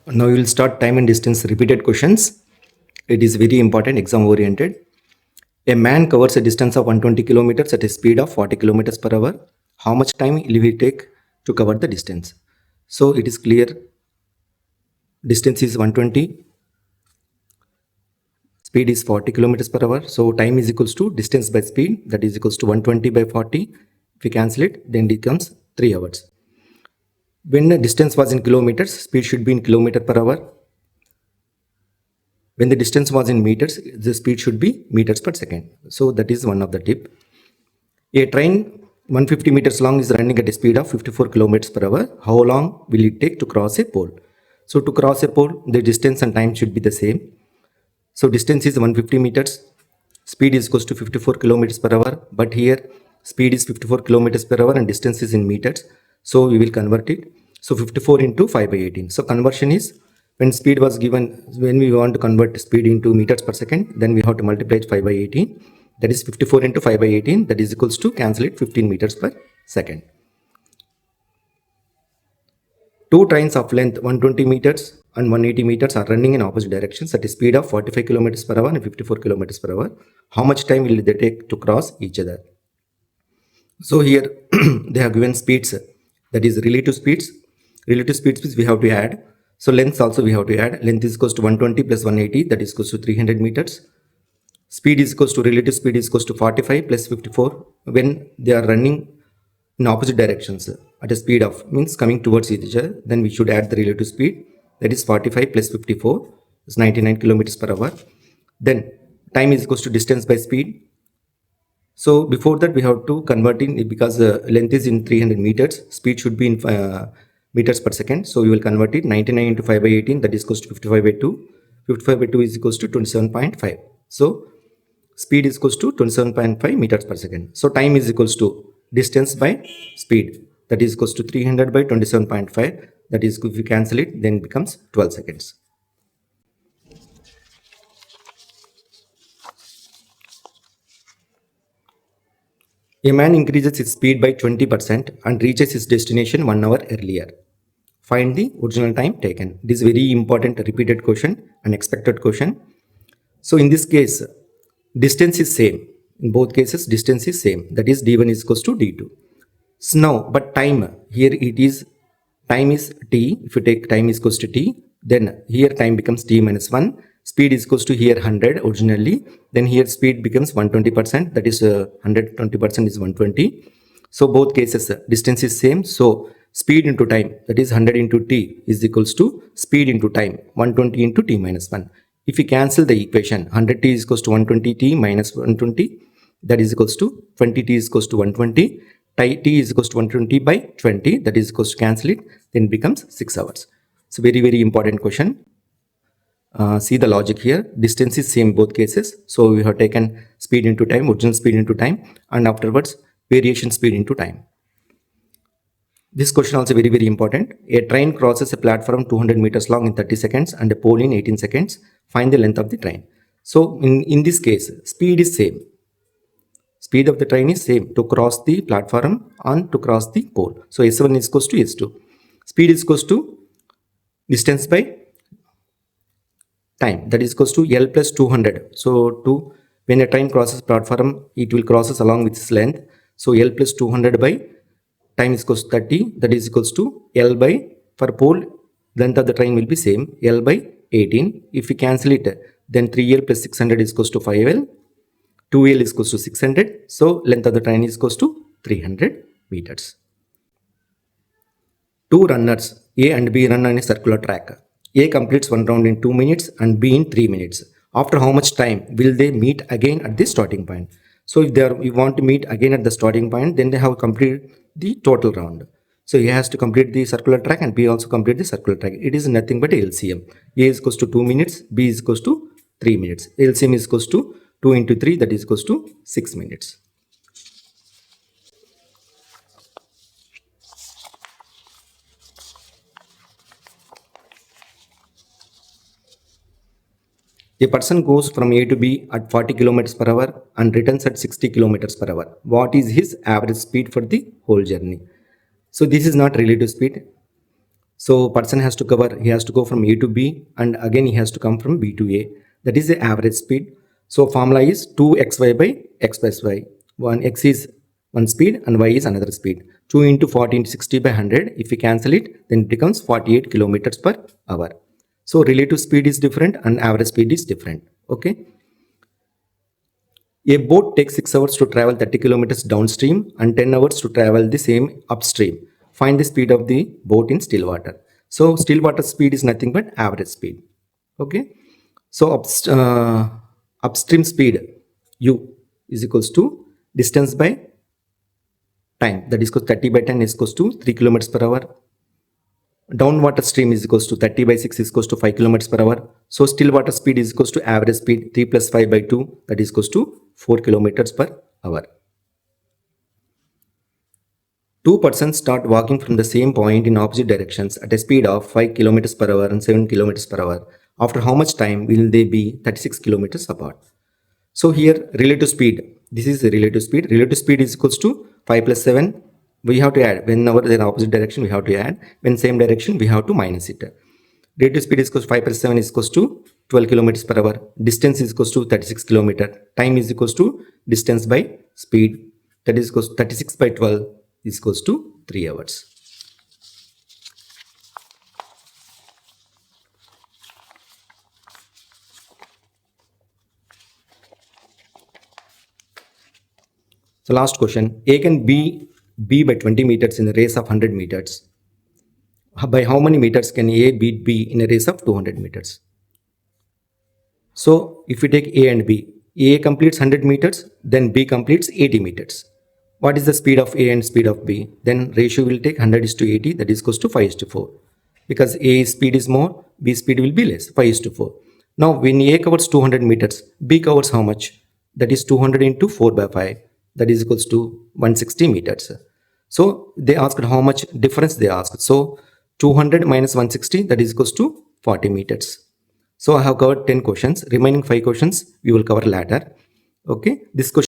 Now we will start time and distance repeated questions. It is very important, exam oriented. A man covers a distance of 120 kilometers at a speed of 40 kilometers per hour. How much time will he take to cover the distance? So it is clear. Distance is 120. Speed is 40 kilometers per hour. So time is equals to distance by speed, that is equals to 120 by 40. If we cancel it, then it becomes 3 hours. When the distance was in kilometers, speed should be in kilometer per hour. When the distance was in meters, the speed should be meters per second. So that is one of the tip. A train 150 meters long is running at a speed of 54 kilometers per hour. How long will it take to cross a pole? So to cross a pole, the distance and time should be the same. So distance is 150 meters. Speed is equals to 54 kilometers per hour. But here speed is 54 kilometers per hour and distance is in meters. So we will convert it. So 54 into 5 by 18. So conversion is when speed was given, when we want to convert speed into meters per second, then we have to multiply it 5 by 18. That is 54 into 5 by 18. That is equals to, cancel it, 15 meters per second. Two trains of length 120 meters and 180 meters are running in opposite directions at a speed of 45 kilometers per hour and 54 kilometers per hour. How much time will they take to cross each other? So here they have given speeds, that is relative speeds. Relative speeds we have to add. So lengths also we have to add. Length is equals to 120 plus 180, that is equals to 300 meters. Speed is equals to, relative speed is equals to 45 plus 54 when they are running in opposite directions at a speed of, means coming towards each other, then we should add the relative speed, that is 45 plus 54 is 99 kilometers per hour. Then time is equals to distance by speed. So before that we have to convert in, because the length is in 300 meters, speed should be in meters per second. So we will convert it 99 into 5 by 18, that is equals to 55 by 2. 55 by 2 is equals to 27.5. So speed is equals to 27.5 meters per second. So time is equals to distance by speed, that is equals to 300 by 27.5. That is, if we cancel it, then it becomes 12 seconds. A man increases his speed by 20% and reaches his destination 1 hour earlier. Find the original time taken. This is very important repeated question, an expected question. So in this case, distance is same. In both cases, distance is same. That is d1 is equals to d2. So now, but time, here it is, time is t. If you take time is equals to t, then here time becomes t minus 1. Speed is equals to here 100 originally. Then here speed becomes 120%. That is 120% is 120. So both cases, distance is same. So speed into time, that is 100 into t is equals to speed into time, 120 into t minus 1. If we cancel the equation, 100t is equals to 120t minus 120, that is equals to 20t is equals to 120. T is equals to 120 by 20, that is equals to, cancel it, then it becomes 6 hours. So very, very important question. See the logic here. Distance is same both cases. So we have taken speed into time, original speed into time, and afterwards variation speed into time. This question also very, very important. A train crosses a platform 200 meters long in 30 seconds and a pole in 18 seconds. Find the length of the train. So in this case, speed is same. Speed of the train is same to cross the platform and to cross the pole. So S1 is equals to S2. Speed is equals to distance by time, that is equals to L plus 200. So when a train crosses platform, it will crosses along with its length. So L plus 200 by time is equals to 30, that is equals to L by, for pole, length of the train will be same, L by 18. If we cancel it, then 3L plus 600 is equals to 5L. 2L is equals to 600. So length of the train is equals to 300 meters. Two runners, A and B, run on a circular track. A completes one round in 2 minutes and B in 3 minutes. After how much time will they meet again at the starting point? So if we want to meet again at the starting point, then they have completed the total round. So A has to complete the circular track and B also complete the circular track. It is nothing but LCM. A is equals to 2 minutes, B is equals to 3 minutes. LCM is equals to 2 into 3, that is equals to 6 minutes. A person goes from A to B at 40 kilometers per hour and returns at 60 kilometers per hour. What is his average speed for the whole journey? So this is not relative speed. So person has to cover, he has to go from A to B and again he has to come from B to A. That is the average speed. So formula is 2xy by x plus y. One x is one speed and y is another speed. 2 into 40 into 60 by 100. If we cancel it, then it becomes 48 kilometers per hour. So relative speed is different and average speed is different. Okay. A boat takes 6 hours to travel 30 kilometers downstream and 10 hours to travel the same upstream. Find the speed of the boat in still water. So still water speed is nothing but average speed. Okay. So upstream speed u is equals to distance by time. That is equals 30 by 10 is equals to 3 kilometers per hour. Downwater stream is equals to 30 by 6 is equals to 5 kilometers per hour. So still water speed is equals to average speed 3 plus 5 by 2, that is equals to 4 kilometers per hour. Two persons start walking from the same point in opposite directions at a speed of 5 kilometers per hour and 7 kilometers per hour. After how much time will they be 36 kilometers apart? So here relative speed, this is the relative speed. Relative speed is equals to 5 plus 7. We have to add. Whenever they are opposite direction, we have to add. When same direction, we have to minus it. Relative speed is equals to 5 plus 7 is equals to 12 kilometers per hour. Distance is equals to 36 kilometer. Time is equals to distance by speed. That is equals to 36 by 12 is equals to 3 hours. So last question, A can B by 20 meters in a race of 100 meters. By how many meters can A beat B in a race of 200 meters? So if we take A and B, A completes 100 meters, then B completes 80 meters. What is the speed of A and speed of B? Then ratio will take 100 is to 80, that is equals to 5 is to 4. Because A speed is more, B speed will be less, 5 is to 4. Now when A covers 200 meters, B covers how much? That is 200 into 4 by 5, that is equals to 160 meters. So they asked how much difference they asked. So 200 minus 160, that is equals to 40 meters. So I have covered 10 questions. Remaining 5 questions we will cover later. Okay. This question